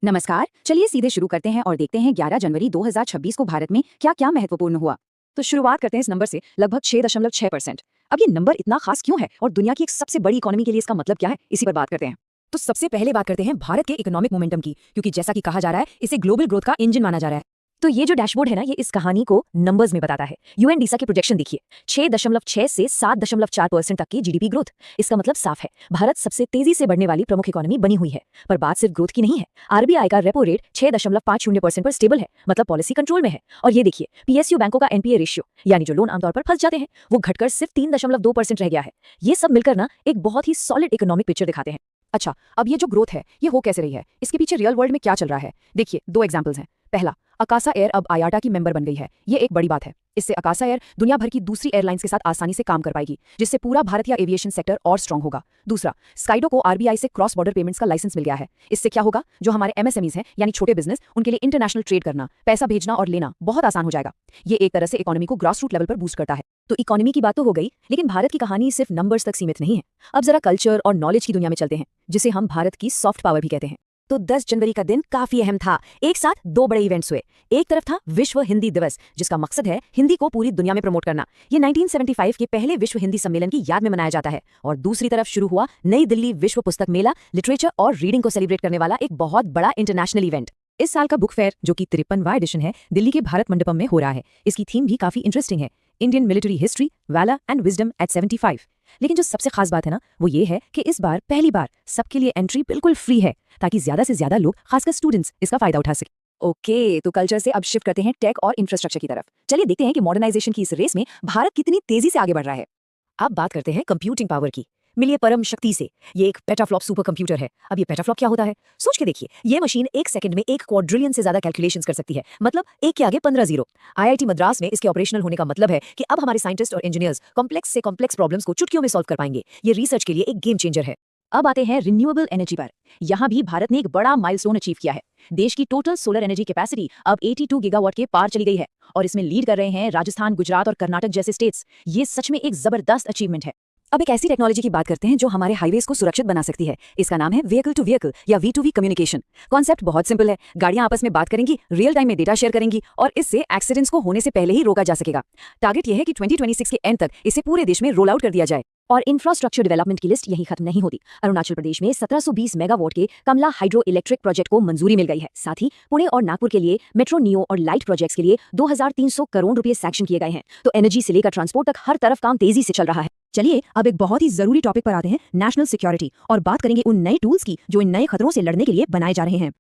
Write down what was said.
नमस्कार, चलिए सीधे शुरू करते हैं और देखते हैं 11 जनवरी 2026 को भारत में क्या क्या महत्वपूर्ण हुआ। तो शुरुआत करते हैं इस नंबर से, लगभग 6.6%। अब ये नंबर इतना खास क्यों है और दुनिया की एक सबसे बड़ी इकोनॉमी के लिए इसका मतलब क्या है, इसी पर बात करते हैं। तो सबसे पहले बात करते हैं भारत के इकोनॉमिक मोमेंटम की, क्योंकि जैसा कि कहा जा रहा है इसे ग्लोबल ग्रोथ का इंजन माना जा रहा है। तो ये जो डैशबोर्ड है ना, ये इस कहानी को नंबर्स में बताता है। यूएनडीसा की प्रोजेक्शन देखिए, 6.6 से 7.4% तक की जीडीपी ग्रोथ। इसका मतलब साफ है, भारत सबसे तेजी से बढ़ने वाली प्रमुख इकोनॉमी बनी हुई है। पर बात सिर्फ ग्रोथ की नहीं है। आरबीआई का रेपो रेट 6.50% पर स्टेबल है, मतलब पॉलिसी कंट्रोल में है। और ये देखिए, पीएसयू बैंकों का एनपीए रेशियो, यानी जो लोन आमतौर पर फंस जाते हैं, वो घटकर सिर्फ 3.2% रह गया है। ये सब मिलकर ना एक बहुत ही सॉलिड इकोनॉमिक पिक्चर दिखाते हैं। अच्छा, अब ये जो ग्रोथ है ये हो कैसे रही है, इसके पीछे रियल वर्ल्ड में क्या चल रहा है। देखिए, दो एग्जांपल्स हैं। पहला, अकासा एयर अब आयाटा की मेंबर बन गई है। ये एक बड़ी बात है। इससे अकासा एयर दुनिया भर की दूसरी एयरलाइंस के साथ आसानी से काम कर पाएगी, जिससे पूरा भारतीय एविएशन सेक्टर और स्ट्रांग होगा। दूसरा, स्काइडो को आरबीआई से क्रॉस बॉर्डर पेमेंट्स का लाइसेंस मिल गया है। इससे क्या होगा, जो हमारे एमएसएमईज हैं यानी छोटे बिजनेस, उनके लिए इंटरनेशनल ट्रेड करना, पैसा भेजना और लेना बहुत आसान हो जाएगा। ये एक तरह से इकोनॉमी को ग्रॉस रूट लेवल पर बूस्ट करता है। तो इकोनॉमी की बात तो हो गई, लेकिन भारत की कहानी सिर्फ नंबर्स तक सीमित नहीं है। अब जरा कल्चर और नॉलेज की दुनिया में चलते हैं, जिसे हम भारत की सॉफ्ट पावर भी कहते हैं। तो 10 जनवरी का दिन काफी अहम था। एक साथ दो बड़े इवेंट्स हुए। एक तरफ था विश्व हिंदी दिवस, जिसका मकसद है हिंदी को पूरी दुनिया में प्रमोट करना। ये 1975 के पहले विश्व हिंदी सम्मेलन की याद में मनाया जाता है। और दूसरी तरफ शुरू हुआ नई दिल्ली विश्व पुस्तक मेला, लिटरेचर और रीडिंग को सेलिब्रेट करने वाला एक बहुत बड़ा इंटरनेशनल इवेंट। इस साल का बुक फेयर, जो कि 53वां एडिशन है, दिल्ली के भारत मंडपम में हो रहा है। इसकी थीम भी काफी इंटरेस्टिंग है, Indian military history, valour and wisdom at 75। लेकिन जो सबसे खास बात है ना, वो ये है कि इस बार पहली बार सबके लिए एंट्री बिल्कुल फ्री है, ताकि ज्यादा से ज्यादा लोग, खासकर स्टूडेंट्स, इसका फायदा उठा सके। ओके, तो कल्चर से अब शिफ्ट करते हैं टेक और इंफ्रास्ट्रक्चर की तरफ। चलिए देखते हैं कि मॉडर्नाइजेशन की इस रेस में भारत कितनी तेजी से आगे बढ़ रहा है। अब बात करते हैं कंप्यूटिंग पावर की। मिलिए परम शक्ति से। ये एक पेटाफ्लॉप सुपर कंप्यूटर है। अब ये पेटाफ्लॉप क्या होता है, सोच के देखिए। ये मशीन एक सेकंड में 1 क्वाड्रिलियन से ज्यादा कैलकुलेशंस कर सकती है, मतलब एक के आगे 15 जीरो। आईआईटी मद्रास में इसके ऑपरेशनल होने का मतलब है कि अब हमारे साइंटिस्ट और इंजीनियर्स कॉम्प्लेक्स से कॉम्प्लेक्स प्रॉब्लम्स को चुटकियों में सॉल्व कर पाएंगे। ये रिसर्च के लिए एक गेम चेंजर है। अब आते हैं रिन्यूएबल एनर्जी पर। यहाँ भी भारत ने एक बड़ा माइलस्टोन अचीव किया है। देश की टोटल सोलर एनर्जी कैपेसिटी अब 82 गीगावाट के पार चली गई है, और इसमें लीड कर रहे हैं राजस्थान, गुजरात और कर्नाटक जैसे स्टेट्स। ये सच में एक जबरदस्त अचीवमेंट है। अब एक ऐसी टेक्नोलॉजी की बात करते हैं जो हमारे हाईवेज को सुरक्षित बना सकती है। इसका नाम है व्हीकल टू व्हीकल या V2V कम्युनिकेशन। कॉन्सेप्ट बहुत सिंपल है। गाड़ियां आपस में बात करेंगी, रियल टाइम में डेटा शेयर करेंगी, और इससे एक्सीडेंट्स को होने से पहले ही रोका जा सकेगा। टारगेट यह है कि 2026 के एंड तक इसे पूरे देश में रोल आउट कर दिया जाए। और इंफ्रास्ट्रक्चर डेवलपमेंट की लिस्ट यही खत्म नहीं होती। अरुणाचल प्रदेश में 1720 मेगावाट के कमला हाइड्रो इलेक्ट्रिक प्रोजेक्ट को मंजूरी मिल गई है। साथ ही पुणे और नागपुर के लिए मेट्रो, नियो और लाइट प्रोजेक्ट्स के लिए 2300 करोड़ रुपए सैंक्शन किए गए हैं। तो एनर्जी से लेकर ट्रांसपोर्ट तक हर तरफ काम तेजी से चल रहा है। चलिए अब एक बहुत ही जरूरी टॉपिक पर आते हैं, नेशनल सिक्योरिटी, और बात करेंगे उन नए टूल्स की जो इन नए खतरों से लड़ने के लिए बनाए जा रहे हैं।